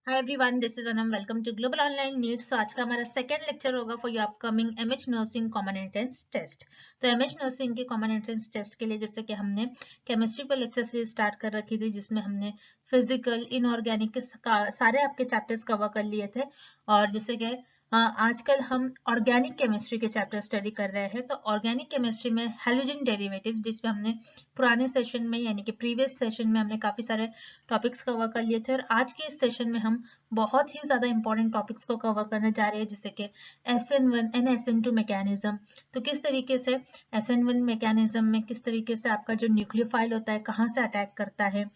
Hi everyone, this is Anam. Welcome to global online needs. तो आज का हमारा सेकंड लेक्चर होगा for your upcoming MH nursing common entrance test. तो MH nursing के कॉमन एंट्रेंस टेस्ट के लिए जैसे कि हमने केमिस्ट्री पर लेक्चर सीरीज स्टार्ट कर रखी थी, जिसमें हमने फिजिकल इनऑर्गेनिक के सारे आपके चैप्टर्स कवर कर लिए थे। और जैसे कि आजकल हम ऑर्गेनिक केमिस्ट्री के चैप्टर स्टडी कर रहे हैं। तो ऑर्गेनिक केमिस्ट्री में हैलोजन डेरिवेटिव्स, जिसमें हमने पुराने सेशन में यानी कि प्रीवियस सेशन में हमने काफी सारे टॉपिक्स कवर कर लिए थे, और आज के इस सेशन में हम बहुत ही ज्यादा इंपॉर्टेंट टॉपिक्स को कवर करने जा रहे हैं, जैसे कि SN1 एंड SN2 मैकेनिज्म। तो किस तरीके से SN1 मैकेनिज्म में किस तरीके से आपका जो न्यूक्लियोफाइल होता है कहाँ से अटैक करता है,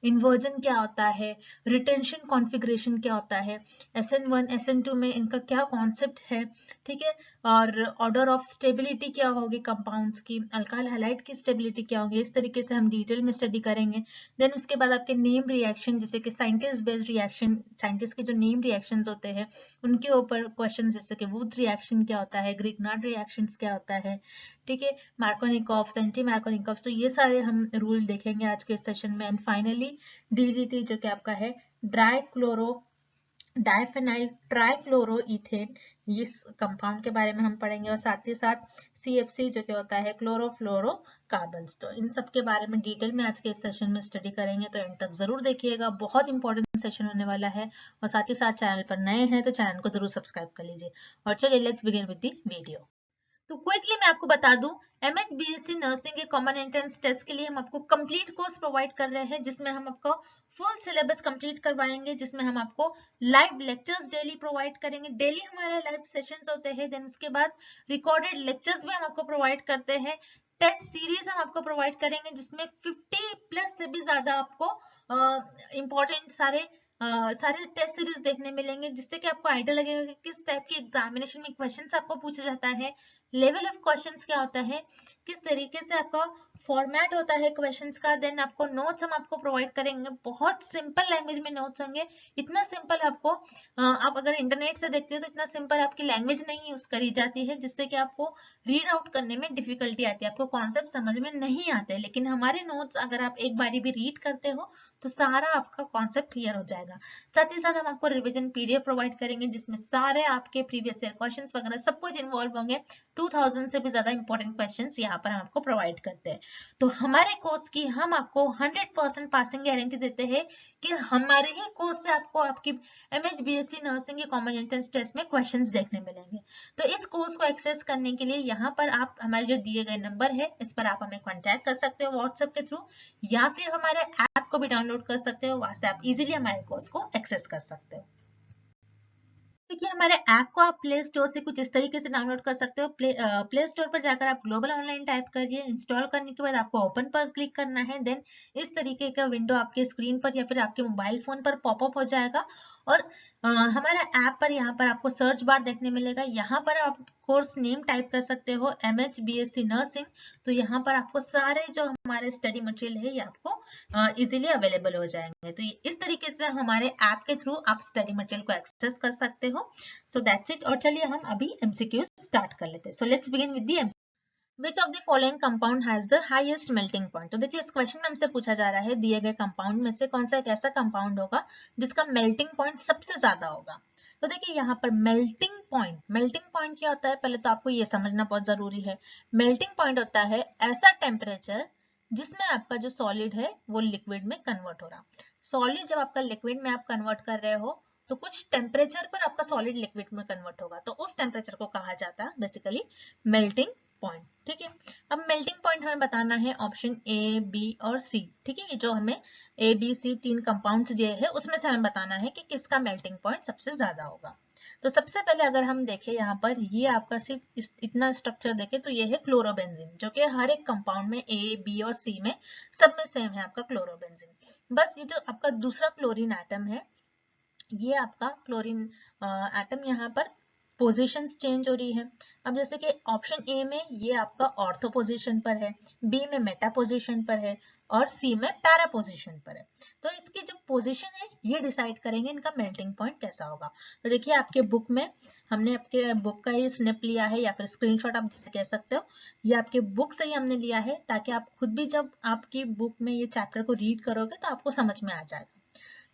इन्वर्जन क्या होता है, रिटेंशन कॉन्फ़िगरेशन क्या होता है, SN1 SN2 में इनका क्या कॉन्सेप्ट है, ठीक है। और ऑर्डर ऑफ स्टेबिलिटी क्या होगी कंपाउंड्स की, अल्काइल हैलाइड की स्टेबिलिटी क्या होगी, इस तरीके से हम डिटेल में स्टडी करेंगे। देन उसके बाद आपके नेम रिएक्शन, जैसे कि साइंटिस्ट बेस्ड रिएक्शन, साइंटिस्ट के जो नेम रिएक्शंस होते हैं उनके ऊपर क्वेश्चन, जैसे कि वुड्स रिएक्शन क्या होता है, ग्रिग्नार्ड रिएक्शंस क्या होता है, ठीक है, मार्कोनिकॉफ्स, एंटी मार्कोनिकॉफ्स। तो ये सारे हम रूल देखेंगे आज के सेशन में। एंड फाइनली DDT, जो कि आपका है ड्राई क्लोरो डाइफेनाइल ट्राइक्लोरोइथेन, इस कंपाउंड के बारे में हम पढ़ेंगे। और साथ ही साथ CFC, जो कि होता है क्लोरोफ्लोरोकार्बन्स। तो इन सब के बारे में डिटेल में आज के इस सेशन में स्टडी करेंगे, तो एंड तक जरूर देखिएगा, बहुत इंपॉर्टेंट सेशन होने वाला है। और साथ ही साथ चैनल पर नए हैं तो चैनल को जरूर सब्सक्राइब कर लीजिए। और चलिए let's begin with the video. तो क्विकली मैं आपको बता दूं, MHBSc नर्सिंग के कॉमन एंट्रेंस टेस्ट के लिए हम आपको कंप्लीट कोर्स प्रोवाइड कर रहे हैं, जिसमें हम आपको फुल सिलेबस कंप्लीट करवाएंगे, जिसमें हम आपको लाइव लेक्चर्स डेली प्रोवाइड करेंगे। डेली हमारे लाइव सेशंस होते हैं। देन उसके बाद रिकॉर्डेड लेक्चर्स भी हम आपको प्रोवाइड करते हैं। टेस्ट सीरीज हम आपको प्रोवाइड करेंगे, जिसमें 50 प्लस से भी ज्यादा आपको इंपॉर्टेंट सारे टेस्ट सीरीज देखने मिलेंगे, जिससे कि आपको आइडिया लगेगा कि किस टाइप की एग्जामिनेशन में क्वेश्चंस आपको पूछा जाता है, लेवल ऑफ क्वेश्चंस क्या होता है, किस तरीके से आपका फॉर्मेट होता है क्वेश्चंस का। देन आपको नोट्स हम आपको प्रोवाइड करेंगे, बहुत सिंपल लैंग्वेज में नोट्स होंगे। इतना सिंपल आपको आप अगर इंटरनेट से देखते हो तो इतना सिंपल आपकी लैंग्वेज नहीं यूज करी जाती है, जिससे कि आपको रीड आउट करने में डिफिकल्टी आती है, आपको कॉन्सेप्ट समझ में नहीं आते। लेकिन हमारे नोट्स अगर आप एक बारी भी रीड करते हो तो सारा आपका कॉन्सेप्ट क्लियर हो जाएगा। साथ ही साथ हम आपको रिवीजन PDF प्रोवाइड करेंगे, जिसमें सारे आपके प्रीवियस ईयर क्वेश्चंस वगैरह सब कुछ इन्वॉल्व होंगे। 2000 से भी ज्यादा इंपॉर्टेंट क्वेश्चंस यहाँ पर हम आपको प्रोवाइड करते हैं। तो हमारे कोर्स की हम आपको 100% पासिंग गारंटी देते हैं कि हमारे ही कोर्स से आपको आपकी MHBSc नर्सिंग के कॉमन एंट्रेंस टेस्ट में क्वेश्चंस देखने मिलेंगे। तो इस कोर्स को एक्सेस करने के लिए यहाँ पर आप हमारे जो दिए गए नंबर है, इस पर आप हमें कॉन्टैक्ट कर सकते हो व्हाट्सएप के थ्रू, या फिर हमारे ऐप को भी डाउनलोड कर सकते हो, वहां से आप इजीली हमारे कोर्स को एक्सेस कर सकते हो। देखिए, हमारे ऐप को आप प्ले स्टोर से कुछ इस तरीके से डाउनलोड कर सकते हो। प्ले स्टोर पर जाकर आप ग्लोबल ऑनलाइन टाइप करिए। इंस्टॉल करने के बाद आपको ओपन पर क्लिक करना है। देन इस तरीके का विंडो आपके स्क्रीन पर या फिर आपके मोबाइल फोन पर पॉपअप हो जाएगा। और हमारा ऐप पर यहाँ पर आपको सर्च बार देखने मिलेगा। यहाँ पर आप कोर्स नेम टाइप कर सकते हो, MHBSc नर्सिंग। तो यहाँ पर आपको सारे जो हमारे स्टडी मटेरियल है ये आपको इजीली अवेलेबल हो जाएंगे। तो इस तरीके से हमारे ऐप के थ्रू आप स्टडी मटेरियल को एक्सेस कर सकते हो। So that's it. और चलिए हम अभी MCQ स्टार्ट कर लेते हैं। So let's begin with the Which of the following compound has the highest melting point? तो देखिए, इस क्वेश्चन में हमसे पूछा जा रहा है दिए गए कंपाउंड में से कौन सा एक ऐसा कंपाउंड होगा जिसका मेल्टिंग पॉइंट सबसे ज्यादा होगा। तो देखिए, यहाँ पर मेल्टिंग पॉइंट क्या होता है, पहले तो आपको ये समझना बहुत जरूरी है। मेल्टिंग पॉइंट होता है ऐसा टेम्परेचर जिसमें आपका जो सॉलिड है वो लिक्विड में कन्वर्ट हो रहा। सॉलिड जब आपका लिक्विड में आप कन्वर्ट कर रहे हो तो कुछ टेम्परेचर पर आपका सॉलिड लिक्विड में कन्वर्ट होगा, तो उस टेम्परेचर को कहा जाता है बेसिकली मेल्टिंग पॉइंट। ठीक है, अब मेल्टिंग पॉइंट हमें बताना है ऑप्शन A, B और C। ठीक है, ये जो हमें A, B, C तीन कंपाउंड्स दिए हैं उसमें से हमें बताना है कि किसका मेल्टिंग पॉइंट सबसे ज्यादा होगा। तो सबसे पहले अगर हम देखें यहाँ पर, ये आपका सिर्फ इतना स्ट्रक्चर देखें तो ये है क्लोरोबेंजीन, जो कि हर एक कंपाउंड में A, B और C में सब में सेम है आपका क्लोरोबेंजीन। बस ये जो आपका दूसरा क्लोरीन एटम है, ये आपका क्लोरीन एटम यहाँ पर पोजीशंस चेंज हो रही है। अब जैसे कि ऑप्शन ए में ये आपका ऑर्थो पोजीशन पर है, बी में मेटा पोजीशन पर है और सी में पैरा पोजीशन पर है। तो इसकी जो पोजीशन है ये डिसाइड करेंगे इनका मेल्टिंग पॉइंट कैसा होगा। तो देखिए, आपके बुक में हमने आपके बुक का ये स्निप लिया है या फिर स्क्रीनशॉट आप कह सकते हो। ये आपके बुक से ही हमने लिया है ताकि आप खुद भी जब आपकी बुक में ये चैप्टर को रीड करोगे तो आपको समझ में आ जाएगा।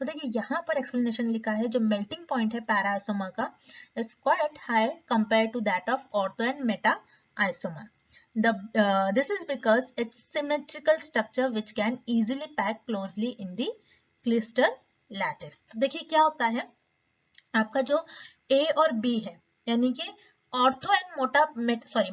तो देखिए यहाँ पर एक्सप्लेनेशन लिखा है, जो मेल्टिंग पॉइंट है पैरा आइसोमर का is quite high compare to that of ortho and meta isomer. This is because its symmetrical structure which can easily pack closely in the crystal lattice. तो देखिए क्या होता है, आपका जो A और B है, यानी कि ऑर्थो एंड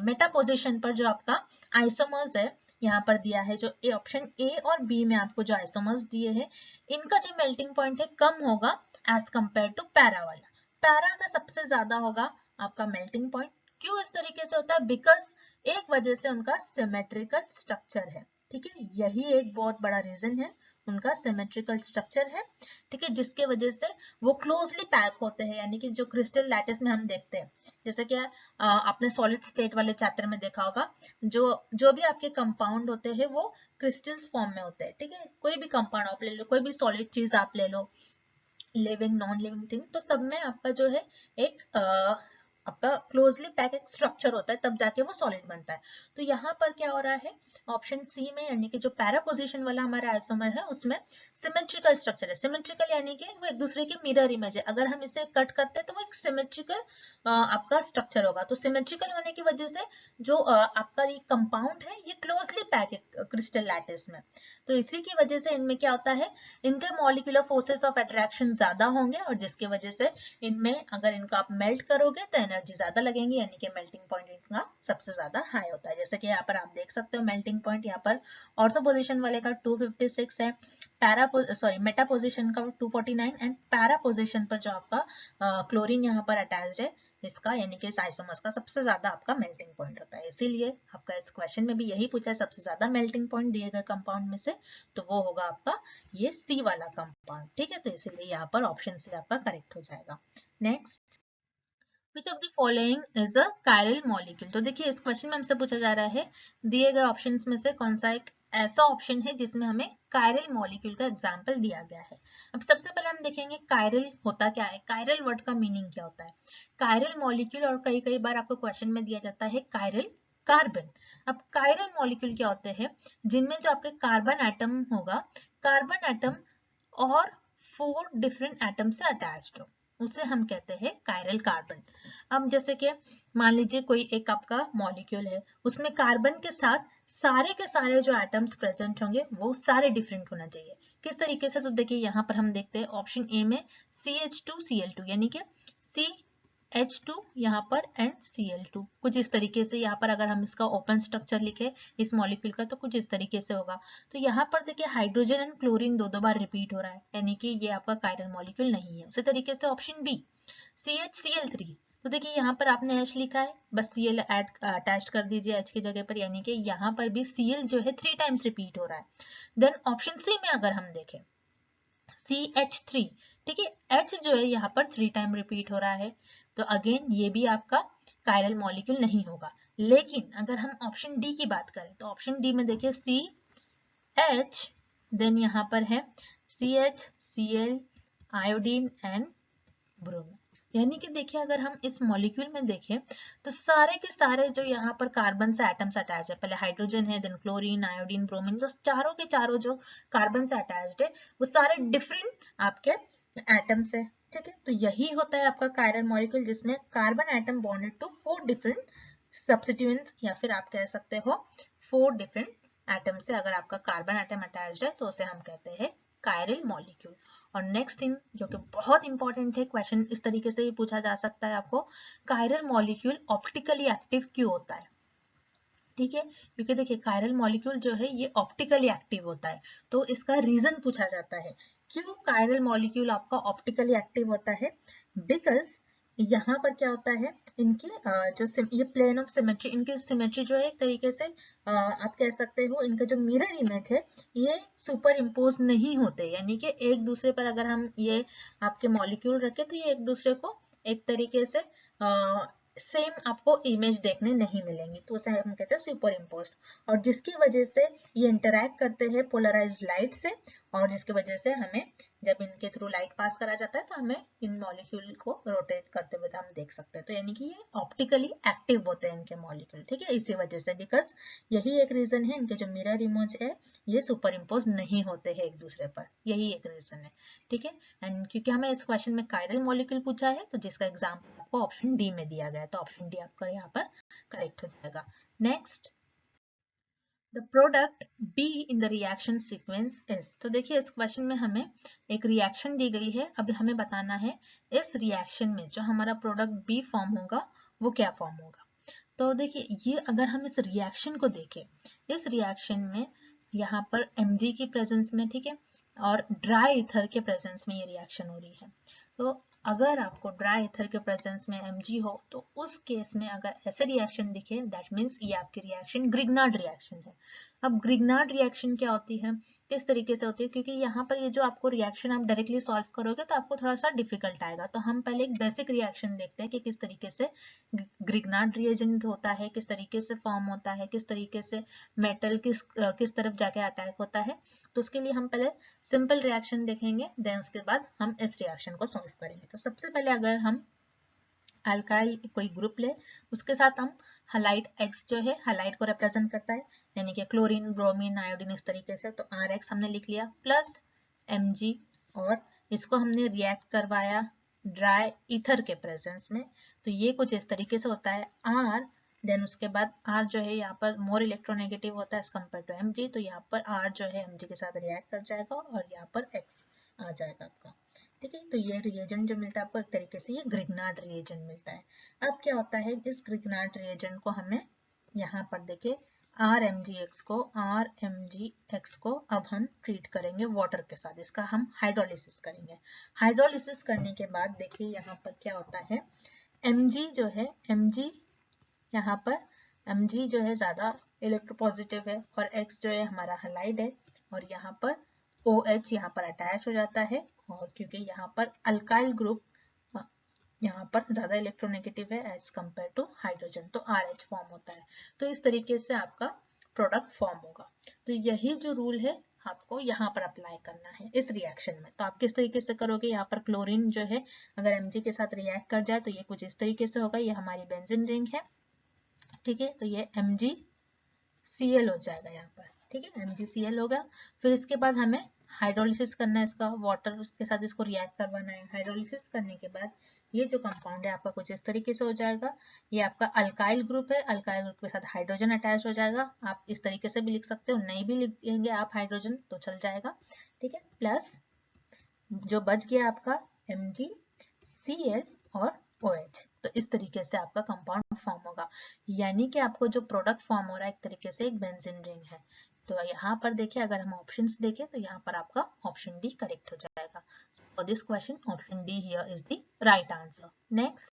मेटा पोजीशन पर जो आपका आइसोमर्स है, यहाँ पर दिया है जो ऑप्शन ए और बी में आपको जो आइसोमर्स दिए हैं, इनका जो मेल्टिंग पॉइंट है कम होगा एज कंपेयर टू पैरा वाला. पैरा का सबसे ज्यादा होगा आपका मेल्टिंग पॉइंट. क्यों इस तरीके से होता है? बिकॉज एक वजह से उनका सिमेट्रिकल स्ट्रक्चर है. ठीक है, यही एक बहुत बड़ा रीजन है, उनका सिमेट्रिकल स्ट्रक्चर है. ठीक है, जिसके वजह से वो क्लोजली पैक होते हैं, यानी कि जो क्रिस्टल लैटिस में हम देखते हैं, जैसे कि आपने सॉलिड स्टेट वाले चैप्टर में देखा होगा, जो भी आपके कंपाउंड होते हैं वो क्रिस्टल्स फॉर्म में होते हैं. ठीक है, कोई भी कंपाउंड आप ले लो, कोई भी सॉलिड चीज आप ले लो, लिविंग नॉन लिविंग थिंग, तो सब में आपका जो है एक आपका क्लोजली पैक एक स्ट्रक्चर होता है, तब जाके वो सॉलिड बनता है. तो यहाँ पर क्या हो रहा है, ऑप्शन सी में, यानी कि जो पैरा पोजीशन वाला हमारा आइसोमर है उसमें सिमेट्रिकल स्ट्रक्चर है. सिमेट्रिकल यानी कि वो एक दूसरे के मिरर इमेज है. अगर हम इसे कट करते हैं तो वो एक सिमेट्रिकल आपका स्ट्रक्चर होगा. तो सिमेट्रिकल होने की वजह से जो आपका ये कंपाउंड है ये क्लोजली पैक है क्रिस्टल लैटिस में. तो इसी की वजह से इनमें क्या होता है, इंटरमॉलिक्यूलर फोर्सेस ऑफ अट्रैक्शन ज्यादा होंगे, और जिसकी वजह से इनमें अगर इनको आप मेल्ट करोगे तो एनर्जी ज्यादा लगेंगी, यानी कि मेल्टिंग पॉइंट इनका सबसे ज्यादा हाई होता है. जैसे कि यहाँ पर आप देख सकते हो मेल्टिंग पॉइंट यहाँ पर ऑर्थो पोजीशन वाले का 256 है, मेटा पोजीशन का 249, एंड पैरा पोजीशन पर जो आपका क्लोरीन यहाँ पर अटैच्ड है इसका, यानी कि इस आइसोमर्स का सबसे ज्यादा आपका मेल्टिंग पॉइंट होता है. इसीलिए आपका इस क्वेश्चन में भी यही पूछा है, सबसे ज्यादा मेल्टिंग पॉइंट दिए गए कंपाउंड में से, तो वो होगा आपका ये सी वाला कंपाउंड. ठीक है, तो इसीलिए यहाँ पर ऑप्शन सी आपका करेक्ट हो जाएगा. Next, Which of the following is a chiral molecule? तो देखिए इस क्वेश्चन में हमसे पूछा जा रहा है, दिए गए ऑप्शंस में से कौन सा एक ऐसा ऑप्शन है जिसमें हमें कायरल मॉलिक्यूल का एग्जाम्पल दिया गया है. अब सबसे पहले हम देखेंगे कायरल होता क्या है, कायरल वर्ड का मीनिंग क्या होता है. कायरल मॉलिक्यूल, और कई बार आपको क्वेश्चन में दिया जाता है कायरल कार्बन. अब कायरल मॉलिक्यूल क्या होते हैं, जिनमें जो आपके कार्बन एटम होगा, कार्बन एटम और 4 डिफरेंट एटम से अटैच्ड हो, उसे हम कहते हैं कायरल कार्बन. अब जैसे कि मान लीजिए कोई एक आपका मॉलिक्यूल है, उसमें कार्बन के साथ सारे के सारे जो एटम्स प्रेजेंट होंगे वो सारे डिफरेंट होना चाहिए. किस तरीके से, तो देखिए यहाँ पर हम देखते हैं ऑप्शन ए में CH2Cl2, यानी कि CH2 यहाँ पर एंड Cl2, कुछ इस तरीके से. यहाँ पर अगर हम इसका ओपन स्ट्रक्चर लिखे इस मॉलिक्यूल का तो कुछ इस तरीके से होगा. तो यहाँ पर देखिए हाइड्रोजन एंड क्लोरीन दो बार रिपीट हो रहा है, यानी कि ये आपका कायरल मॉलिक्यूल नहीं है. उसी तरीके से ऑप्शन बी CHCl3, तो देखिए यहाँ पर आपने H लिखा है, बस Cl अटैच कर दीजिए H की जगह पर, यानी कि यहाँ पर भी Cl जो है 3 टाइम्स रिपीट हो रहा है. देन ऑप्शन सी में अगर हम देखें CH3, ठीक है, H जो है यहाँ पर 3 टाइम रिपीट हो रहा है, तो अगेन ये भी आपका कायरल मॉलिक्यूल नहीं होगा. लेकिन अगर हम ऑप्शन डी की बात करें तो ऑप्शन डी में देखिए CH, देन यहाँ पर है CH, Cl, iodine and bromine. यानी कि देखिए अगर हम इस मॉलिक्यूल में देखें तो सारे के सारे जो यहाँ पर कार्बन से एटम्स अटैच है, पहले हाइड्रोजन है, देन क्लोरीन, आयोडीन, ब्रोमीन, तो चारों के चारों जो कार्बन से अटैच्ड है वो सारे डिफरेंट आपके एटम्स है. ठीक है, तो यही होता है आपका कायरल मॉलिक्यूल, जिसमें carbon atom bonded to 4 different substituents, या फिर आप कह सकते हो 4 डिफरेंट एटम से अगर आपका कार्बन एटम अटैच्ड है तो उसे हम कहते हैं कायरल मॉलिक्यूल. और नेक्स्ट थिंग जो कि बहुत इंपॉर्टेंट है, क्वेश्चन इस तरीके से ही पूछा जा सकता है आपको, कायरल मॉलिक्यूल ऑप्टिकली एक्टिव क्यों होता है. ठीक है, क्योंकि देखिए कायरल मॉलिक्यूल जो है ये ऑप्टिकली एक्टिव होता है, तो इसका रीजन पूछा जाता है क्यों कायरल मॉलिक्यूल आपका ऑप्टिकली एक्टिव होता है. बिकॉज यहाँ पर क्या होता है, इनकी जो ये प्लेन ऑफ सिमेट्री, इनकी सिमेट्री जो है एक तरीके से आप कह सकते हो इनका जो मिरर इमेज है ये सुपर इम्पोज नहीं होते, यानी कि एक दूसरे पर अगर हम ये आपके मॉलिक्यूल रखें तो ये एक दूसरे को एक तरीके से सेम आपको इमेज देखने नहीं मिलेंगी, तो उसे हम कहते हैं सुपर इम्पोज्ड, और जिसकी वजह से ये इंटरैक्ट करते हैं पोलराइज्ड लाइट से, और जिसकी वजह से हमें जब इनके थ्रू लाइट पास करा जाता है तो हमें इन मॉलिक्यूल को रोटेट करते हुए हम देख सकते हैं। तो यानी कि ये ऑप्टिकली एक्टिव होते हैं इनके मॉलिक्यूल, ठीक है, इसी वजह से, बिकॉज यही एक रीजन है इनके जो मिरर इमेज है ये सुपर इम्पोज नहीं होते हैं एक दूसरे पर, यही एक रीजन है, ठीक है। एंड क्योंकि हमें इस क्वेश्चन में कायरल मॉलिक्यूल पूछा है तो जिसका एग्जाम्पल आपको ऑप्शन डी में दिया गया है, तो ऑप्शन डी आपका यहाँ पर करेक्ट हो जाएगा। Next, the product be in the reaction sequence is, तो देखिए इस क्वेश्चन में हमें एक रिएक्शन दी गई है, अब हमें बताना है इस रिएक्शन में जो हमारा प्रोडक्ट बी फॉर्म होगा वो क्या फॉर्म होगा। तो देखिए ये अगर हम इस रिएक्शन को देखें, इस रिएक्शन में यहाँ पर Mg की प्रेजेंस में, ठीक है, और ड्राई ईथर के प्रेजेंस में ये रिएक्शन हो रही है। तो अगर आपको ड्राई ईथर के प्रेजेंस में Mg हो तो उस केस में अगर ऐसे रिएक्शन दिखे, दैट मीन्स ये आपकी रिएक्शन ग्रिग्नार्ड रिएक्शन है। अब ग्रिग्नार्ड रिएक्शन क्या होती है, किस तरीके से होती है, क्योंकि यहाँ पर ये जो आपको रिएक्शन आप डायरेक्टली सॉल्व करोगे तो आपको थोड़ा सा डिफिकल्ट आएगा, तो हम पहले एक बेसिक रिएक्शन देखते हैं कि किस तरीके से ग्रिग्नार्ड रिएजेंट होता है, किस तरीके से फॉर्म होता है, किस तरीके से मेटल किस तरफ जाके अटैक होता है। तो उसके लिए हम पहले सिंपल रिएक्शन देखेंगे, देन उसके बाद हम इस रिएक्शन को सॉल्व करेंगे। तो सबसे पहले अगर हम अल्काइल कोई ग्रुप ले, उसके साथ हम हलाइड X जो है हलाइड को रिप्रेजेंट करता है, यानी कि क्लोरीन, ब्रोमीन, आयोडीन, इस तरीके से, तो RX हमने लिख लिया प्लस Mg, और इसको हमने रिएक्ट करवाया ड्राई ईथर के प्रेजेंस में, तो ये कुछ इस तरीके से होता है R, देन उसके बाद R जो है यहाँ पर मोर इलेक्ट्रोनेगेटिव होता है एज कम्पेयर टू Mg, तो यहाँ पर R जो है Mg के साथ रिएक्ट कर जाएगा और यहाँ पर X आ जाएगा आपका, ठीक है। तो ये रिएजेंट जो मिलता है आपको एक तरीके से ये ग्रिग्नार्ड रिएजेंट मिलता है। अब क्या होता है, इस ग्रिग्नार्ड रिएजेंट को हमें यहाँ पर देखिए RMgX को अब हम ट्रीट करेंगे वाटर के साथ, इसका हम हाइड्रोलिसिस करेंगे। हाइड्रोलिसिस करने के बाद देखिए यहाँ पर क्या होता है, Mg जो है Mg यहाँ पर Mg जो है ज्यादा इलेक्ट्रोपॉजिटिव है और X जो है हमारा हलाइड है, और यहाँ पर OH यहाँ पर अटैच हो जाता है, और क्योंकि यहाँ पर अल्काइल ग्रुप यहाँ पर ज्यादा इलेक्ट्रोनेगेटिव है एज कम्पेयर टू हाइड्रोजन, तो RH फॉर्म होता है। तो इस तरीके से आपका प्रोडक्ट फॉर्म होगा। तो यही जो रूल है आपको यहाँ पर अप्लाई करना है इस रिएक्शन में। तो आप किस तरीके से करोगे, यहाँ पर क्लोरीन जो है अगर Mg के साथ रिएक्ट कर जाए तो ये कुछ इस तरीके से होगा, ये हमारी बेंजीन रिंग है, ठीक है, तो ये MgCl हो जाएगा यहाँ पर, ठीक है, MgCl होगा। फिर इसके बाद हमें हाइड्रोलिसिस करना है, इसका वाटर के साथ इसको रिएक्ट करवाना है। हाइड्रोलिसिस करने के बाद ये जो कंपाउंड है आपका कुछ इस तरीके से हो जाएगा, ये आपका अल्काइल ग्रुप है, अल्काइल ग्रुप के साथ हाइड्रोजन अटैच हो जाएगा, आप इस तरीके से भी लिख सकते हो, नहीं भी लिखेंगे आप हाइड्रोजन तो चल जाएगा, ठीक है, प्लस जो बच गया आपका MgCl और OH, तो इस तरीके से आपका कंपाउंड फॉर्म होगा, यानी कि आपको जो प्रोडक्ट फॉर्म हो रहा है एक तरीके से एक बेंजीन रिंग है। तो यहाँ पर देखिए अगर हम ऑप्शंस देखें तो यहाँ पर आपका ऑप्शन डी करेक्ट हो जाएगा। For this question option D here is the right answer. Next,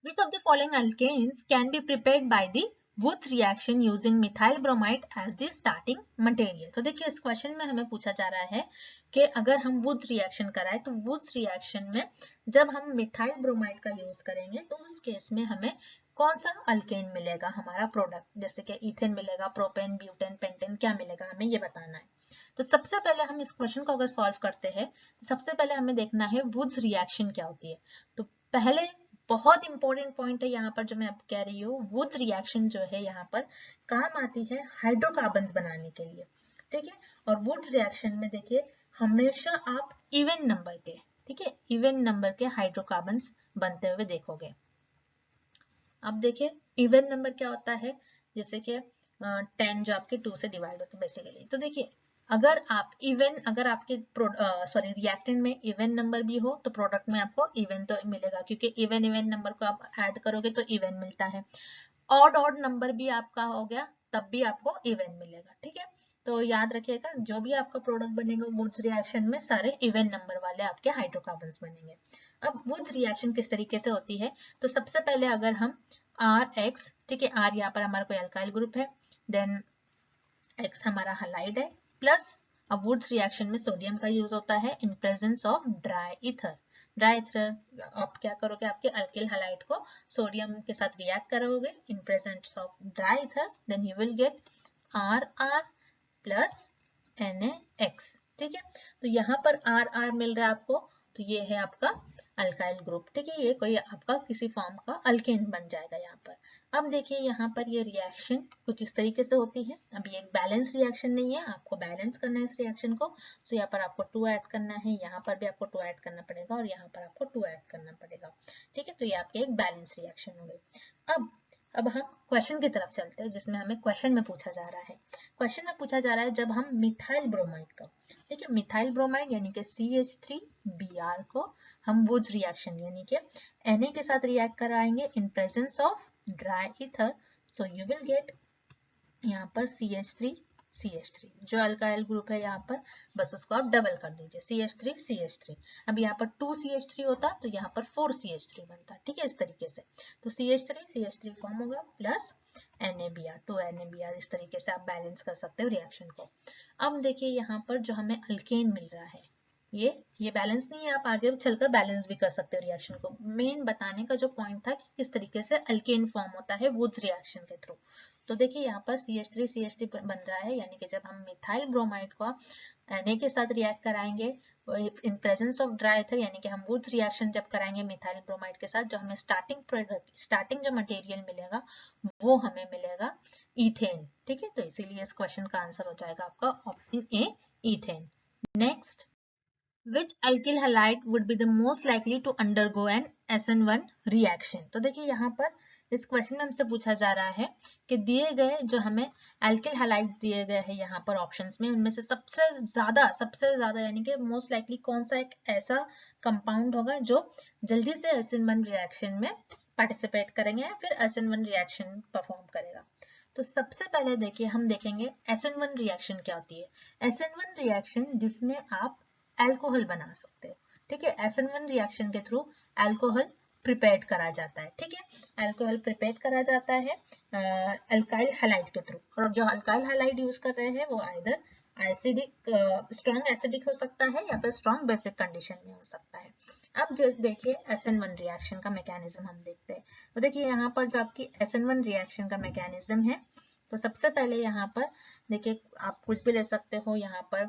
which of the following alkanes can be prepared by the Wurtz reaction using methyl bromide as the starting material? तो देखिए इस question में हमें पूछा जा रहा है कि अगर हम वुड्स रिएक्शन कराएं तो वुड्स रिएक्शन में जब हम मिथाइल ब्रोमाइड का यूज करेंगे तो उस केस में हमें कौन सा अल्केन मिलेगा हमारा प्रोडक्ट, जैसे कि इथेन मिलेगा, प्रोपेन, ब्यूटेन, पेंटेन, क्या मिलेगा हमें ये बताना है। तो सबसे पहले हम इस क्वेश्चन को अगर सॉल्व करते हैं तो सबसे पहले हमें देखना है वुड्स रिएक्शन क्या होती है। तो पहले बहुत इंपॉर्टेंट पॉइंट है यहाँ पर जो मैं अब कह रही हूँ, वुड्स रिएक्शन जो है यहाँ पर काम आती है हाइड्रोकार्बन्स बनाने के लिए, ठीक है। और वुड्स रिएक्शन में देखिए हमेशा आप इवन नंबर के, ठीक है, इवन नंबर के हाइड्रोकार्बन्स बनते हुए देखोगे। अब देखिए इवन नंबर क्या होता है, जैसे कि 10 जो आपके 2 से डिवाइड होते हैं बेसिकली। तो देखिए अगर आप इवन, अगर आपके रिएक्टेंट में इवन नंबर भी हो तो प्रोडक्ट में आपको इवन तो मिलेगा, क्योंकि इवन नंबर को आप ऐड करोगे तो इवन मिलता है। ऑड नंबर भी आपका हो गया तब भी आपको इवन मिलेगा, ठीक है। तो याद रखिएगा जो भी आपका प्रोडक्ट बनेगा वुड्स रिएक्शन में सारे इवन नंबर वाले आपके हाइड्रोकार्बन्स बनेंगे। अब वुड्स रिएक्शन किस तरीके से होती है, तो सबसे पहले अगर हम RX, ठीक है, R यहाँ पर हमारा कोई अल्काइल ग्रुप है, देन X हमारा हलाइड है, प्लस अब वुड्स रिएक्शन में सोडियम का यूज होता है इन presence of dry ether, dry ether आप क्या करोगे, आपके अल्किल हैलाइड को सोडियम के साथ रिएक्ट करोगे in presence of dry ether, then you will get RR plus NaX। ठीक है, तो यहाँ पर RR मिल रहा है आपको, तो ये है आपका अल्काइल ग्रुप। ठीक है, ये कोई आपका किसी फॉर्म का अल्केन बन जाएगा यहाँ पर। अब देखिए यहाँ पर ये रिएक्शन कुछ इस तरीके से होती है। अब ये एक बैलेंस रिएक्शन नहीं है, आपको बैलेंस करना है इस रिएक्शन को। सो यहाँ पर आपको 2 ऐड करना है, यहाँ पर भी आपको 2 ऐड करना पड़ेगा और यहाँ पर आपको 2 ऐड करना पड़ेगा। ठीक है, तो ये आपके एक बैलेंस रिएक्शन हो गई। अब हम क्वेश्चन की तरफ चलते हैं, जिसमें हमें क्वेश्चन में पूछा जा रहा है। क्वेश्चन में पूछा जा रहा है जब हम मिथाइल ब्रोमाइड का, ठीक है, मिथाइल ब्रोमाइड यानी कि CH3Br को हम वुड्स रिएक्शन यानी कि Na के साथ रिएक्ट कराएंगे इन presence of dry ether, so you will gate यहाँ पर CH3 जो अल्काइल ग्रुप है यहाँ पर, बस उसको आप डबल कर दीजिए CH3। अब यहाँ पर 2CH3 होता तो यहाँ पर 4CH3 बनता। ठीक है, इस तरीके से तो CH3 फॉर्म होगा प्लस NaBr, 2 NaBr। इस तरीके से आप बैलेंस कर सकते हो रिएक्शन को। अब देखिए यहाँ पर जो हमें अल्केन मिल रहा है, ये बैलेंस नहीं है, आप आगे चलकर बैलेंस भी कर सकते हो रिएक्शन को। मेन बताने का जो पॉइंट था कि किस तरीके से अल्केन फॉर्म होता है वुड्स रिएक्शन के थ्रू। तो देखिए यहाँ पर CH3 बन रहा है, यानी कि जब हम मिथाइल ब्रोमाइड को Na के साथ रिएक्ट कराएंगे इन प्रेजेंस ऑफ ड्राई ईथर, यानी कि हम वुड्स रिएक्शन जब कराएंगे मिथाइल ब्रोमाइड के साथ, जो हमें स्टार्टिंग जो मटेरियल मिलेगा वो हमें मिलेगा इथेन। ठीक है, तो इसीलिए इस क्वेश्चन का आंसर हो जाएगा आपका option A, ethane. Next, which alkyl halide would be the most likely to undergo an SN1 reaction? तो देखिए यहाँ पर इस क्वेश्चन में हमसे पूछा जा रहा है कि दिए गए जो हमें अल्किल हैलाइड दिए गए हैं यहाँ पर ऑप्शंस में, उनमें से सबसे ज्यादा यानी कि मोस्ट लाइकली कौन सा एक ऐसा कंपाउंड होगा जो जल्दी से SN1 रिएक्शन में पार्टिसिपेट करेंगे या फिर SN1 रिएक्शन परफॉर्म करेगा। तो सबसे पहले देखिए हम देखेंगे SN1 रिएक्शन क्या होती है। SN1 रिएक्शन जिसमें आप अल्कोहल बना सकते हो। ठीक है, SN1 रिएक्शन के थ्रू अल्कोहल प्रिपेयर्ड करा जाता है। ठीक है, अल्कोहल प्रिपेयर्ड करा जाता है अल्काइल हैलाइड के थ्रू, और जो अल्काइल हैलाइड यूज कर रहे हैं वो आइदर एसिडिक, स्ट्रॉन्ग एसिडिक हो सकता है या फिर स्ट्रॉन्ग बेसिक कंडीशन में हो सकता है। अब देखिए SN1 रिएक्शन का मैकेनिज्म हम देखते हैं। तो देखिए यहाँ पर जो आपकी SN1 रिएक्शन का मैकेनिज्म है, तो सबसे पहले यहाँ पर देखिए आप कुछ भी ले सकते हो। यहाँ पर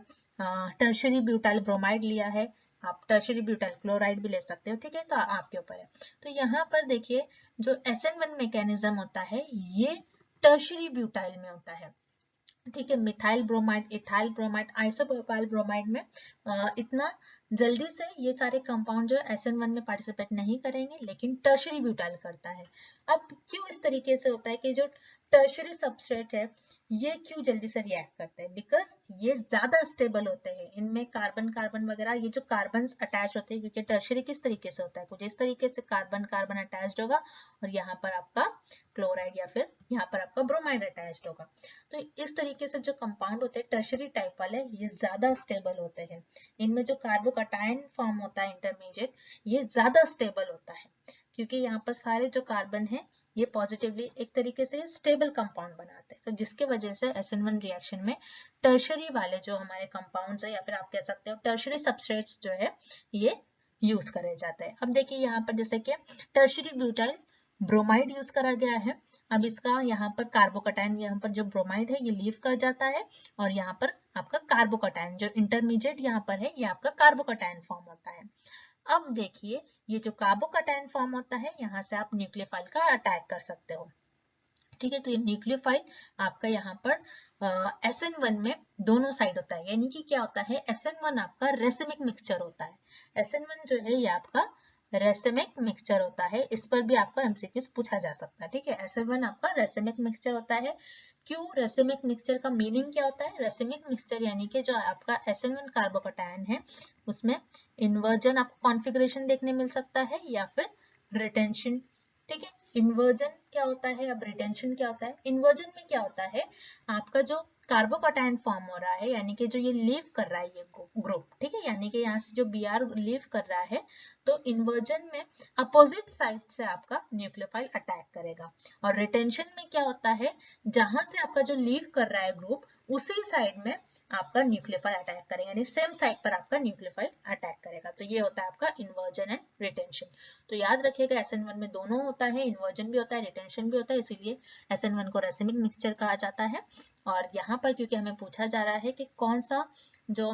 टर्शरी ब्यूटाइल ब्रोमाइड लिया है, आप टर्शरी ब्यूटाइल क्लोराइड भी ले सकते हो। ठीक है, तो आपके ऊपर है। तो यहाँ पर देखिए जो SN1 मैकेनिज्म होता है ये टर्शरी ब्यूटाइल में होता है। ठीक है, methyl bromide, ethyl bromide, isopropyl bromide में इतना जल्दी से ये सारे कंपाउंड जो SN1 में पार्टिसिपेट नहीं करेंगे, लेकिन टर्शरी ब्यूटाइल करता है। अब क्यों इस तरीके से होता है कि जो टर्शरी सबस्ट्रेट है ये क्यों जल्दी से रिएक्ट करते हैं? बिकॉज ये ज्यादा स्टेबल होते हैं, इनमें कार्बन वगैरह ये जो कार्बन अटैच होते हैं, क्योंकि टर्शरी किस तरीके से होता है, कुछ इस तरीके से कार्बन अटैच्ड होगा और यहाँ पर आपका क्लोराइड या फिर यहाँ पर आपका ब्रोमाइड अटैच्ड होगा। तो इस तरीके से जो कंपाउंड होते हैं टर्शरी टाइप वाले, ये ज्यादा स्टेबल होते हैं। इनमें जो कार्बोकटायन फॉर्म होता है इंटरमीडिएट, ये ज्यादा स्टेबल होता है, क्योंकि यहाँ पर सारे जो कार्बन है ये पॉजिटिवली एक तरीके से स्टेबल कंपाउंड बनाते हैं। तो जिसके वजह से SN1 रिएक्शन में टर्शरी वाले जो हमारे कंपाउंड्स है या फिर आप कह सकते हो टर्शरी सबस्ट्रेट्स जो है ये यूज करे जाते हैं। अब देखिए यहाँ पर जैसे कि टर्शरी ब्यूटाइल ब्रोमाइड यूज करा गया है। अब इसका यहाँ पर कार्बोकटायन, यहाँ पर जो ब्रोमाइड है ये लीव कर जाता है और यहाँ पर आपका कार्बोकटायन जो इंटरमीडिएट यहाँ पर है ये आपका कार्बोकटायन फॉर्म होता है। अब देखिए ये जो कार्बोकटायन फॉर्म होता है यहाँ से आप न्यूक्लियोफाइल का अटैक कर सकते हो। ठीक है, तो ये न्यूक्लियोफाइल आपका यहाँ पर SN1 में दोनों साइड होता है, यानी कि क्या होता है SN1 आपका रेसिमिक मिक्सचर होता है। SN1 जो है ये आपका रेसिमिक मिक्सचर होता है, इस पर भी आपका MCQs पूछा जा सकता है। ठीक है, SN1 आपका रेसिमिक मिक्सचर होता है। क्यों रेसिमिक मिक्सचर का मीनिंग क्या होता है? रेसिमिक मिक्सचर यानी कि जो आपका SN1 कार्बोकटायन है उसमें इन्वर्जन आपको कॉन्फ़िगरेशन देखने मिल सकता है या फिर रिटेंशन। ठीक है, इन्वर्जन क्या होता है, अब रिटेंशन क्या होता है? इन्वर्जन में क्या होता है, आपका जो कार्बोकटायन फॉर्म हो रहा है यानी कि जो ये लीव कर रहा है ये ग्रुप, ठीक है, यानी कि यहाँ से जो Br लीव कर रहा है, तो इन्वर्जन में अपोजिट साइड से आपका न्यूक्लियोफाइल अटैक करेगा। और रिटेंशन में क्या होता है, जहां से आपका जो लीव कर रहा है ग्रुप उसी साइड में आपका न्यूक्लियोफाइल अटैक करेगा, यानी सेम साइड पर आपका न्यूक्लियोफाइल अटैक करेगा। तो ये होता है आपका इन्वर्जन एंड रिटेंशन। तो याद रखिएगा SN1 में दोनों होता है, इन्वर्जन भी होता है, रिटेंशन भी होता है, इसीलिए SN1 को रेसिमिक मिक्सचर कहा जाता है। और यहाँ पर क्योंकि हमें पूछा जा रहा है कि कौन सा जो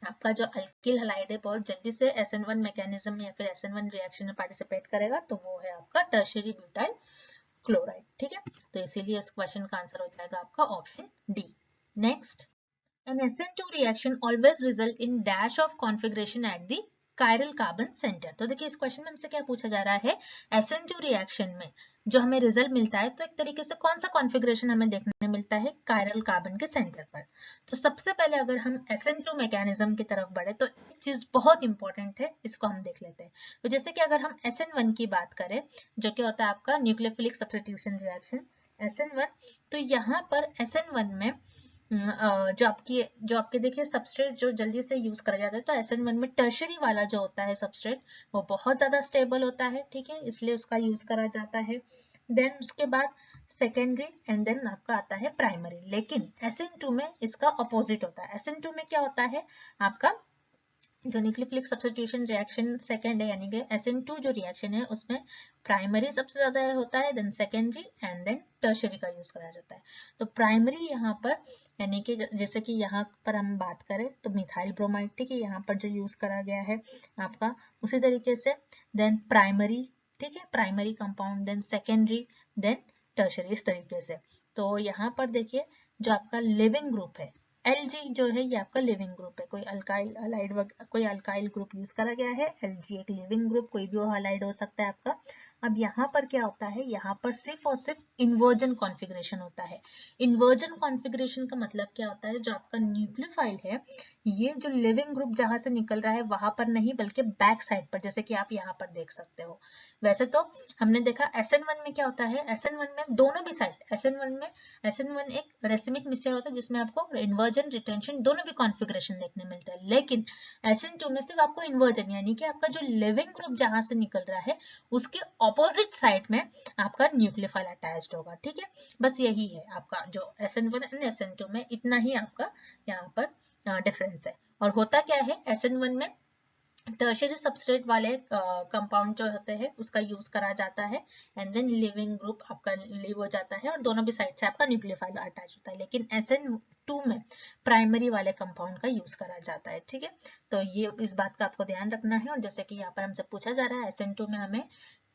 आपका जो अल्किल हलाइड है बहुत जल्दी से SN1 मैकेनिज्म या फिर SN1 रिएक्शन में पार्टिसिपेट करेगा, तो वो है आपका टर्शियरी ब्यूटाइल क्लोराइड। ठीक है, तो इसीलिए इस क्वेश्चन का आंसर हो जाएगा आपका option D. Next, an SN2 reaction always result in dash of configuration at the chiral carbon center। तो देखिए इस क्वेश्चन में हमसे क्या पूछा जा रहा है, SN2 रिएक्शन में जो हमें रिजल्ट मिलता है तो एक तरीके से कौन सा कॉन्फ़िगरेशन हमें देखने मिलता है, कायरल कार्बन के सेंटर पर। तो सबसे पहले अगर हम SN2 मैकेनिज्म की तरफ बढ़े तो एक चीज बहुत इंपॉर्टेंट है, इसको हम देख लेते हैं। तो जैसे कि अगर हम SN1 की बात करें जो कि होता है आपका न्यूक्लियोफिलिक सब्स्टिट्यूशन रिएक्शन SN1, तो यहाँ पर SN1 में जो आपके देखिए सबस्ट्रेट जो जल्दी से यूज करा जाता है, तो SN1 में टर्शरी वाला जो होता है सबस्ट्रेट वो बहुत ज्यादा स्टेबल होता है। ठीक है, इसलिए उसका यूज करा जाता है। देन उसके बाद सेकेंडरी एंड देन आपका आता है प्राइमरी। लेकिन SN2 में इसका अपोजिट होता है। SN2 में क्या होता है आपका जो न्यूक्लियोफिलिक सब्स्टिट्यूशन रिएक्शन सेकंड है, यानी कि SN2 जो रिएक्शन है उसमें प्राइमरी सबसे ज्यादा होता है, then secondary and then tertiary का यूज करा जाता है। तो प्राइमरी यहाँ पर यानी कि जैसे कि यहाँ पर हम बात करें तो मिथाइल ब्रोमाइड, ठीक है, यहाँ पर जो यूज करा गया है आपका उसी तरीके से, देन प्राइमरी, ठीक है, primary compound, then secondary, then tertiary, इस तरीके से। तो यहाँ पर देखिए जो आपका लिविंग ग्रुप है Lg जो है ये आपका लिविंग ग्रुप है, कोई अल्काइल हलाइड कोई अल्काइल ग्रुप यूज करा गया है, Lg एक लिविंग ग्रुप, कोई भी हलाइड हो सकता है आपका। अब यहाँ पर क्या होता है, यहाँ पर सिर्फ और सिर्फ इन्वर्जन कॉन्फ़िगरेशन होता है। इन्वर्जन कॉन्फ़िगरेशन का मतलब क्या होता है, जो आपका न्यूक्लियोफाइल है ये जो लिविंग ग्रुप जहां से निकल रहा है वहां पर नहीं बल्कि बैक साइड पर, जैसे कि आप यहाँ पर देख सकते हो। वैसे तो हमने देखा SN1 में क्या होता है, SN1 में दोनों भी साइड, SN1 एक रेसिमिक मिक्सचर होता है जिसमें आपको इन्वर्जन रिटेंशन दोनों भी कॉन्फ़िगरेशन देखने मिलता है। लेकिन SN2 में सिर्फ आपको इन्वर्जन यानी कि आपका जो लिविंग ग्रुप जहां से निकल रहा है उसके ऑपोजिट साइड में आपका न्यूक्लियोफाइल अटैच्ड होगा। ठीक है, बस यही है आपका जो SN1 एंड SN2 में, इतना ही आपका यहाँ पर डिफरेंस है। और होता क्या है SN1 में टर्शियरी सबस्ट्रेट वाले कंपाउंड जो होते हैं उसका यूज करा जाता है, एंड देन लिविंग ग्रुप आपका लीव हो जाता है और दोनों भी साइड से आपका न्यूक्लियोफाइल अटैच होता है। लेकिन SN2 में प्राइमरी वाले कंपाउंड का यूज करा जाता है। ठीक है, तो ये इस बात का आपको ध्यान रखना है। और जैसे कि यहाँ पर हमसे पूछा जा रहा है SN2 में हमें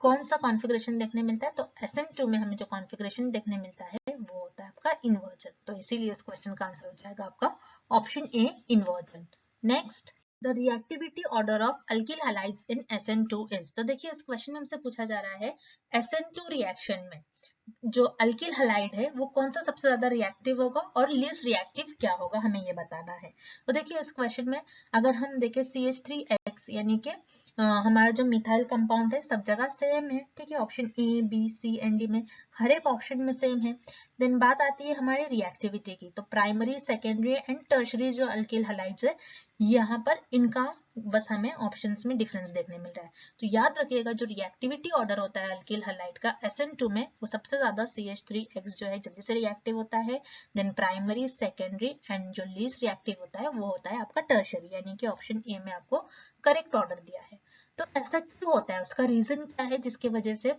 कौन सा कॉन्फ़िगरेशन देखने मिलता है, तो SN2 में हमें जो कॉन्फ़िगरेशन देखने मिलता है वो होता है आपका इन्वर्जन। तो इसीलिए इस क्वेश्चन का आंसर हो जाएगा आपका option A, inversion. Next, The reactivity order of alkyl halides in SN2 is। तो देखिए इस क्वेश्चन में हमसे पूछा जा रहा है SN2 रिएक्शन में जो अल्किल हलाइड है वो कौन सा सबसे ज्यादा रिएक्टिव होगा और लीस्ट रिएक्टिव क्या होगा, हमें ये बताना है। तो देखिए इस क्वेश्चन में अगर हम देखें CH3X यानी कि हमारा जो मिथाइल कंपाउंड है सब जगह सेम है। ठीक है, option A, B, C and D में हर एक ऑप्शन में सेम है। देन बात आती है हमारी रिएक्टिविटी की, तो प्राइमरी, सेकेंडरी एंड टर्शरी जो अल्किल हलाइड्स है यहाँ पर इनका बस हमें ऑप्शंस में डिफरेंस देखने मिल रहा है। तो याद रखिएगा जो रिएक्टिविटी ऑर्डर होता है अल्किल हलाइड का SN2 में वो सबसे ज्यादा CH3X जो है जल्दी से रिएक्टिव होता है, देन प्राइमरी, सेकेंडरी एंड जो लीस्ट रिएक्टिव होता है वो होता है आपका टर्शरी, यानी कि ऑप्शन ए में आपको करेक्ट ऑर्डर दिया है। तो ऐसा क्यों होता है, उसका रीजन क्या है जिसकी वजह से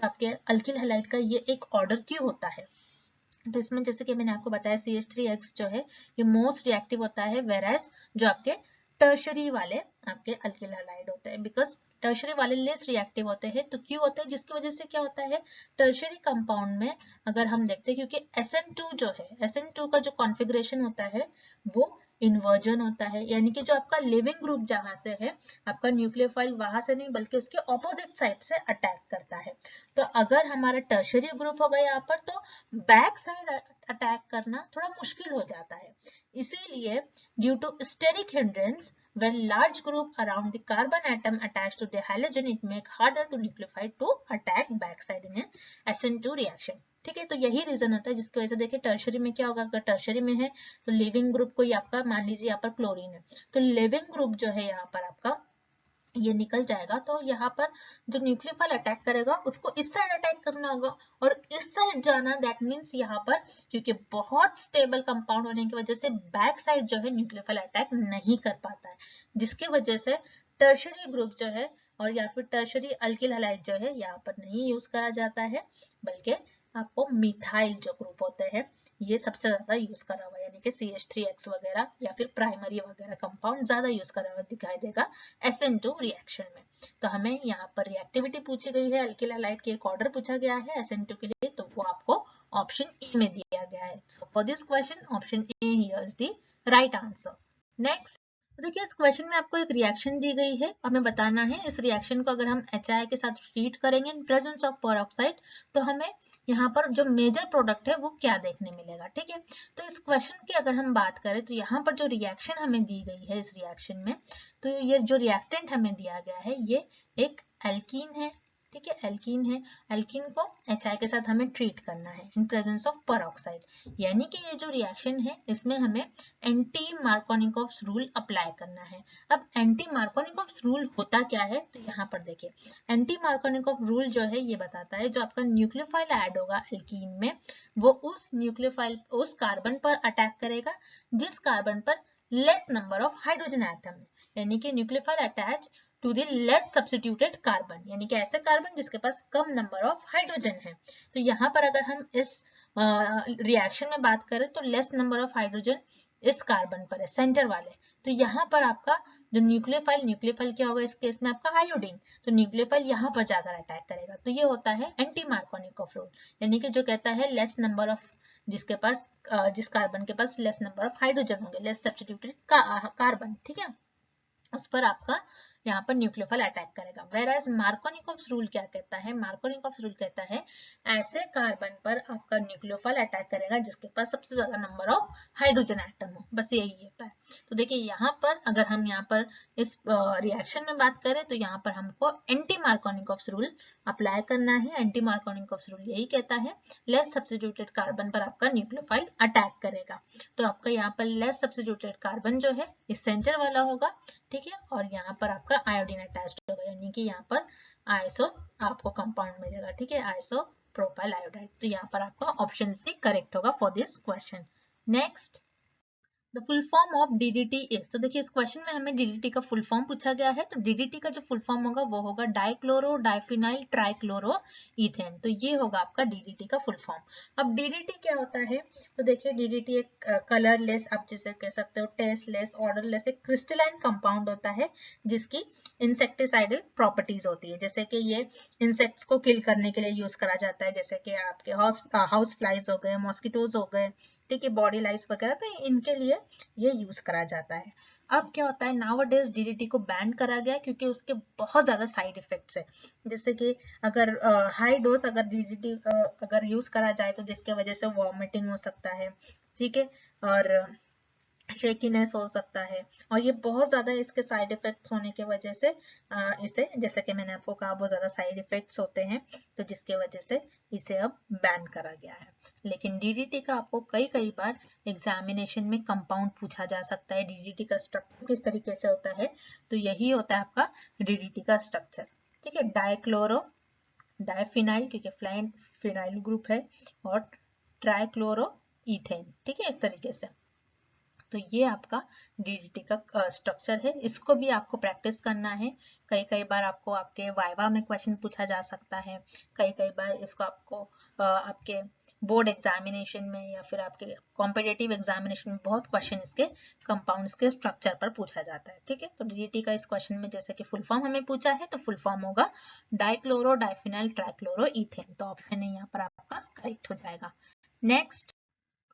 आपके अल्किल हलाइड का ये एक ऑर्डर क्यों होता है। तो इसमें जैसे कि मैंने आपको बताया CH3X जो है ये मोस्ट रिएक्टिव होता है, वेराज जो आपके टर्शरी वाले आपके अल्किल हलाइड होते हैं, बिकॉज टर्शरी वाले लेस रिएक्टिव होते हैं। तो क्यों होते हैं, जिसकी वजह से क्या होता है टर्शरी कंपाउंड में अगर हम देखते हैं क्योंकि SN2 जो है SN2 का जो कॉन्फ़िगरेशन होता है वो इन्वर्जन होता है, यानी कि जो आपका लिविंग ग्रुप जहां से है आपका न्यूक्लियोफाइल वहां से नहीं बल्कि उसके ऑपोजिट साइड से अटैक करता है। तो अगर हमारा टर्शरी ग्रुप होगा यहाँ पर तो बैक साइड अटैक करना थोड़ा मुश्किल हो जाता है। इसीलिए due to steric hindrance when large group around the carbon atom attached to the halogen it make harder to nucleophile to attack backside in a SN2 reaction। ठीक है, तो यही रीजन होता है जिसकी वजह से देखिए टर्शरी में क्या होगा, अगर टर्शरी में है तो लिविंग ग्रुप कोई आपका मान लीजिए यहाँ पर क्लोरीन है, तो लिविंग ग्रुप जो है यहाँ पर आपका ये निकल जाएगा तो यहाँ पर जो न्यूक्लियोफाइल अटैक करेगा उसको इस साइड अटैक करना होगा और इस साइड जाना, दैट मीन्स यहाँ पर क्योंकि बहुत स्टेबल कंपाउंड होने की वजह से बैक साइड जो है न्यूक्लियोफाइल अटैक नहीं कर पाता है, जिसकी वजह से टर्शरी ग्रुप जो है और या फिर टर्शरी अल्किल हैलाइड जो है यहाँ पर नहीं यूज करा जाता है, बल्कि आपको मिथाइल जो ग्रुप होते हैं ये सबसे ज्यादा यूज करा हुआ है, यानी कि CH3X वगैरह या फिर प्राइमरी वगैरह कंपाउंड ज्यादा यूज करा हुआ दिखाई देगा SN2 रिएक्शन में। तो हमें यहाँ पर रिएक्टिविटी पूछी गई है, अल्किल हैलाइड के एक ऑर्डर पूछा गया है SN2 के लिए, तो वो आपको ऑप्शन ए में दिया गया है। For this question option A here is the right answer. Next, तो देखिए इस क्वेश्चन में आपको एक रिएक्शन दी गई है, हमें बताना है इस रिएक्शन को अगर हम HI के साथ हीट करेंगे इन प्रेजेंस ऑफ पेरोक्साइड तो हमें यहाँ पर जो मेजर प्रोडक्ट है वो क्या देखने मिलेगा। ठीक है, तो इस क्वेश्चन की अगर हम बात करें तो यहाँ पर जो रिएक्शन हमें दी गई है इस रिएक्शन में, तो ये जो रिएक्टेंट हमें दिया गया है ये एक एल्कीन है। ठीक है, एल्कीन है, एल्कीन को HI के साथ हमें ट्रीट करना है इन प्रेजेंस ऑफ पेरोक्साइड, यानी कि ये जो रिएक्शन है इसमें हमें एंटी मार्कोनिकोव्स रूल अप्लाई करना है। अब एंटी मार्कोनिकोव्स रूल होता क्या है, तो यहाँ पर देखिए एंटी मार्कोनिकोव रूल जो है ये बताता है जो आपका न्यूक्लियोफाइल ऐड होगा एल्कीन में वो उस न्यूक्लियोफाइल उस कार्बन पर अटैक करेगा जिस कार्बन पर less number of hydrogen atom है, यानी कि nucleophile attach to the less substituted carbon, यानी कि ऐसे कार्बन जिसके पास कम नंबर ऑफ हाइड्रोजन है। तो यहाँ पर अगर हम इस रिएक्शन में बात करें तो लेस नंबर ऑफ हाइड्रोजन इस कार्बन पर है, सेंटर वाले, तो यहाँ पर आपका जो न्यूक्लियोफाइल क्या होगा इस केस में आपका आयोडीन, तो न्यूक्लियोफाइल यहाँ पर जाकर अटैक करेगा, तो ये होता है एंटी मार्कोनिकोव रूल, यानी कि जो कहता है लेस नंबर ऑफ जिसके पास जिस कार्बन के पास लेस नंबर ऑफ हाइड्रोजन होंगे, लेस सब्स्टिट्यूटेड कार्बन, ठीक है, उस पर आपका यहाँ पर न्यूक्लियोफाइल अटैक करेगा। वेराज मार्कोनिकोव्स रूल क्या कहता है, मार्कोनिकोव्स रूल कहता है ऐसे कार्बन पर आपका न्यूक्लियोफाइल अटैक करेगा जिसके पास सबसे ज्यादा नंबर ऑफ हाइड्रोजन एटम हो, बस यही होता है। तो देखिए यहाँ पर अगर हम यहाँ पर इस रिएक्शन में बात करें तो यहाँ पर हमको एंटी मार्कोनिकोव्स रूल अप्लाई करना है। एंटी मार्कोनिकोव्स रूल यही कहता है लेस सब्स्टिट्यूटेड कार्बन पर आपका न्यूक्लियोफाइल अटैक करेगा, तो आपका यहाँ पर लेस सब्स्टिट्यूटेड कार्बन जो है इस सेंटर वाला होगा, ठीक है, और यहाँ पर आपका आयोडीन अटैच्ड होगा, यानी कि यहाँ पर आइसो आपको कंपाउंड मिलेगा, ठीक है, आइसो प्रोपाइल आयोडाइड, तो यहाँ पर आपका ऑप्शन सी करेक्ट होगा for this question. Next, the full form of DDT is, तो देखिए इस क्वेश्चन में हमें DDT का फुल फॉर्म पूछा गया है, तो DDT का जो फुल फॉर्म होगा वो होगा डाइक्लोरो डाइफिनाइल ट्राइक्लोरो इथेन, तो ये होगा आपका DDT का फुल फॉर्म। अब DDT क्या होता है, तो देखिए DDT एक कलरलेस, आप जिसे कह सकते हो टेस्टलेस, ऑर्डरलेस, एक क्रिस्टलाइन कंपाउंड होता है जिसकी इंसेक्टिसाइडल प्रॉपर्टीज होती है, जैसे कि ये इंसेक्ट्स को किल करने के लिए यूज करा जाता है, जैसे कि आपके हाउस फ्लाइज हो गए, मॉस्किटोज हो गए, ठीक है, बॉडी लाइस वगैरह, तो इनके लिए ये यूज करा जाता है। अब क्या होता है, नाउअडेज DDT को बैन करा गया क्योंकि उसके बहुत ज्यादा साइड इफेक्ट्स है, जैसे कि अगर हाई डोज अगर DDT अगर यूज करा जाए तो जिसके वजह से वॉमिटिंग हो सकता है, ठीक है, और शेकीनेस हो सकता है, और ये बहुत ज्यादा इसके साइड इफेक्ट्स होने की वजह से इसे, जैसे कि मैंने आपको कहा, बहुत ज्यादा साइड इफेक्ट्स होते हैं, तो जिसके वजह से इसे अब बैन करा गया है। लेकिन DDT का आपको कई बार एग्जामिनेशन में कंपाउंड पूछा जा सकता है, DDT का स्ट्रक्चर किस तरीके से होता है, तो यही होता है आपका DDT का स्ट्रक्चर, ठीक है, डाइक्लोरो डाइफिनाइल क्योंकि फ्लाइन फिनाइल ग्रुप है, और ट्राइक्लोरो इथेन, ठीक है, इस तरीके से। तो ये आपका DDT का स्ट्रक्चर है, इसको भी आपको प्रैक्टिस करना है, कई बार आपको आपके वाइवा में क्वेश्चन पूछा जा सकता है, कई बार इसको आपको आपके बोर्ड एग्जामिनेशन में या फिर आपके कॉम्पिटिटिव एग्जामिनेशन में बहुत क्वेश्चन इसके कंपाउंड्स के स्ट्रक्चर पर पूछा जाता है, ठीक है। तो DDT का इस क्वेश्चन में जैसे कि फुल फॉर्म हमें पूछा है, तो फुल फॉर्म होगा डाइक्लोरो डाइफिनाइल ट्राइक्लोरो इथेन, तो ऑप्शन यहाँ पर आपका करेक्ट हो जाएगा। Next,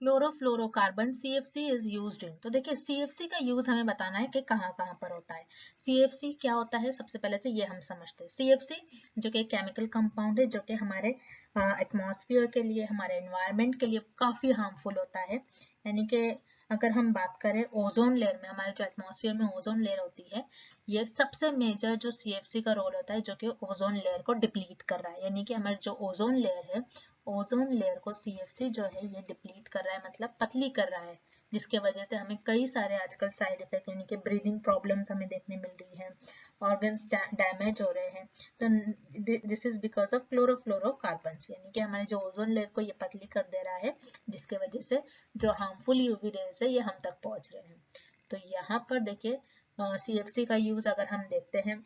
chlorofluorocarbon CFC is used in, तो देखिए CFC का यूज हमें बताना है कि कहाँ कहाँ पर होता है। CFC क्या होता है, सबसे पहले तो ये हम समझते हैं। CFC जो कि केमिकल कंपाउंड है जो कि हमारे एटमॉस्फेयर के लिए, हमारे एनवायरनमेंट के लिए काफी हार्मफुल होता है, यानी कि अगर हम बात करें ओजोन लेयर में, हमारे जो एटमॉस्फेयर में ओजोन लेयर होती है, ये सबसे मेजर जो CFC का रोल होता है जो कि ओजोन लेयर को डिप्लीट कर रहा है, यानी कि हमारे जो ओजोन लेयर है, ओजोन लेयर को CFC जो है ये डिप्लीट कर रहा है, मतलब पतली कर रहा है, जिसके वजह से हमें कई सारे आजकल साइड इफेक्ट यानी कि ब्रीदिंग प्रॉब्लम्स हमें देखने मिल रही है, ऑर्गन्स डैमेज हो रहे हैं। तो this is because of chlorofluorocarbons, यानी कि हमारे जो ओजोन लेयर को ये पतली कर दे रहा है, जिसके वजह से जो हार्मफुल यूवी रेज है ये हम तक पहुंच रहे हैं। तो यहाँ पर देखिए CFC का यूज अगर हम देखते हैं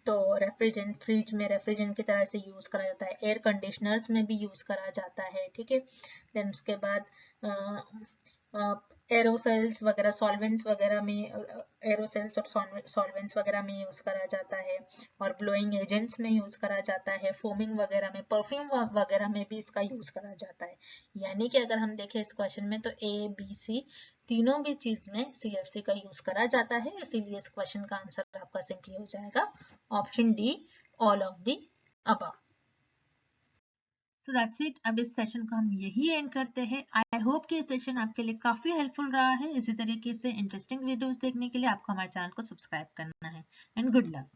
तो रेफ्रिजरेंट, फ्रिज में रेफ्रिजरेंट की तरह से यूज करा जाता है, एयर कंडीशनर्स में भी यूज करा जाता है, ठीक है। देन उसके बाद एरोसेल्स वगैरह, सॉल्वेंट्स वगैरह में, एरोसेल्स और सॉल्वेंट्स वगैरह में यूज करा जाता है, और ब्लोइंग एजेंट्स में यूज करा जाता है, फोमिंग वगैरह में, परफ्यूम वगैरह में भी इसका यूज करा जाता है। यानी कि अगर हम देखें इस क्वेश्चन में तो A, B, C तीनों भी चीज में CFC का यूज करा जाता है, इसीलिए इस क्वेश्चन का आंसर आपका सिंपली हो जाएगा option D, all of the above. So that's it. अब इस सेशन को हम यही एंड करते हैं। आई होप कि ये सेशन आपके लिए काफी हेल्पफुल रहा है। इसी तरीके से इंटरेस्टिंग वीडियोस देखने के लिए आपको हमारे चैनल को सब्सक्राइब करना है। And good luck.